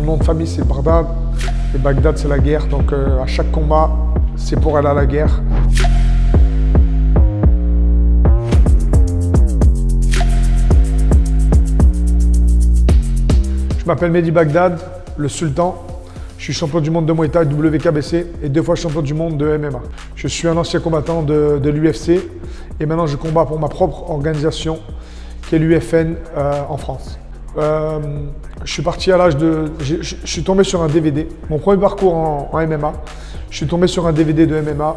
Mon nom de famille c'est Bardad et Bagdad c'est la guerre. Donc à chaque combat, c'est pour aller à la guerre. Je m'appelle Mehdi Bagdad, le sultan. Je suis champion du monde de Muay Thai WKBC et 2 fois champion du monde de MMA. Je suis un ancien combattant de l'UFC et maintenant je combats pour ma propre organisation qui est l'UFN en France. Je suis parti à l'âge de... Je suis tombé sur un DVD, mon premier parcours en MMA. Je suis tombé sur un DVD de MMA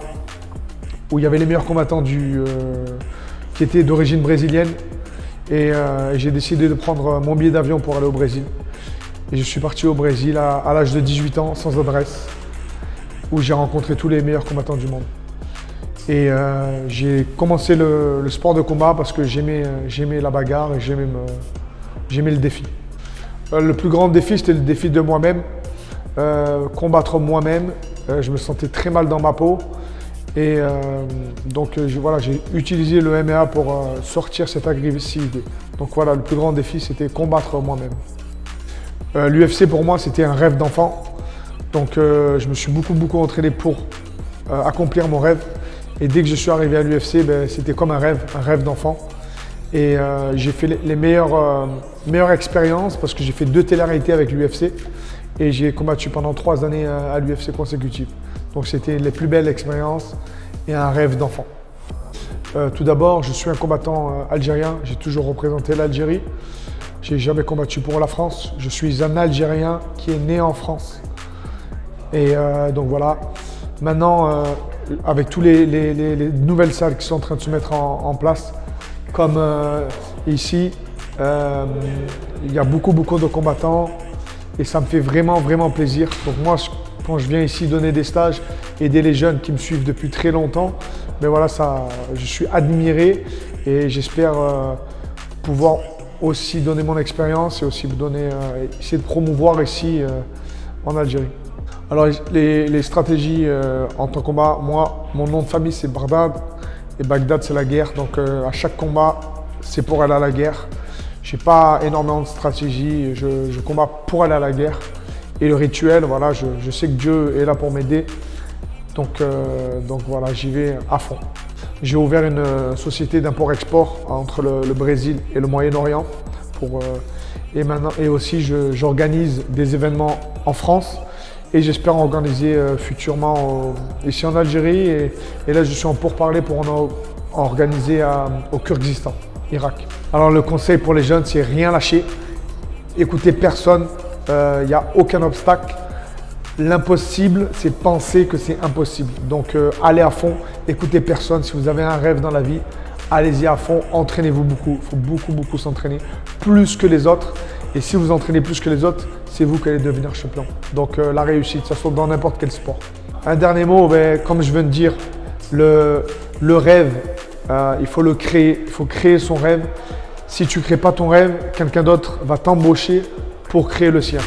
où il y avait les meilleurs combattants qui étaient d'origine brésilienne et j'ai décidé de prendre mon billet d'avion pour aller au Brésil. Et je suis parti au Brésil à l'âge de 18 ans, sans adresse, où j'ai rencontré tous les meilleurs combattants du monde. Et j'ai commencé le sport de combat parce que j'aimais la bagarre et j'aimais le défi. Le plus grand défi, c'était le défi de moi-même, combattre moi-même. Je me sentais très mal dans ma peau. Et donc voilà, j'ai utilisé le MMA pour sortir cette agressivité. Donc voilà, le plus grand défi, c'était combattre moi-même. L'UFC pour moi c'était un rêve d'enfant, donc je me suis beaucoup entraîné pour accomplir mon rêve et dès que je suis arrivé à l'UFC, c'était comme un rêve d'enfant et j'ai fait les meilleures expériences parce que j'ai fait 2 télé-réalités avec l'UFC et j'ai combattu pendant 3 années à l'UFC consécutives. Donc c'était les plus belles expériences et un rêve d'enfant. Tout d'abord, je suis un combattant algérien, j'ai toujours représenté l'Algérie. J'ai jamais combattu pour la France. Je suis un Algérien qui est né en France. Et donc voilà. Maintenant, avec toutes les nouvelles salles qui sont en train de se mettre en place, comme ici, il y a beaucoup de combattants et ça me fait vraiment plaisir. Donc moi, quand je viens ici donner des stages, aider les jeunes qui me suivent depuis très longtemps, mais voilà, je suis admiré et j'espère pouvoir aussi donner mon expérience et aussi essayer de promouvoir ici en Algérie. Alors les stratégies en tant que combat, moi, mon nom de famille c'est Bardad et Bagdad c'est la guerre. Donc à chaque combat, c'est pour aller à la guerre. Je n'ai pas énormément de stratégie, je combats pour aller à la guerre. Et le rituel, voilà, je sais que Dieu est là pour m'aider. Donc voilà, j'y vais à fond. J'ai ouvert une société d'import-export entre le Brésil et le Moyen-Orient. Et aussi, j'organise des événements en France et j'espère organiser futurement ici en Algérie. Et là, je suis en pourparlers pour en organiser au Kyrgyzstan, Irak. Alors, le conseil pour les jeunes, c'est rien lâcher. Écoutez personne, il n'y a aucun obstacle. L'impossible, c'est penser que c'est impossible. Donc, allez à fond, écoutez personne. Si vous avez un rêve dans la vie, allez-y à fond, entraînez-vous beaucoup. Il faut beaucoup s'entraîner, plus que les autres. Et si vous entraînez plus que les autres, c'est vous qui allez devenir champion. Donc, la réussite, ça saute dans n'importe quel sport. Un dernier mot, comme je viens de dire, le rêve, il faut le créer. Il faut créer son rêve. Si tu ne crées pas ton rêve, quelqu'un d'autre va t'embaucher pour créer le sien.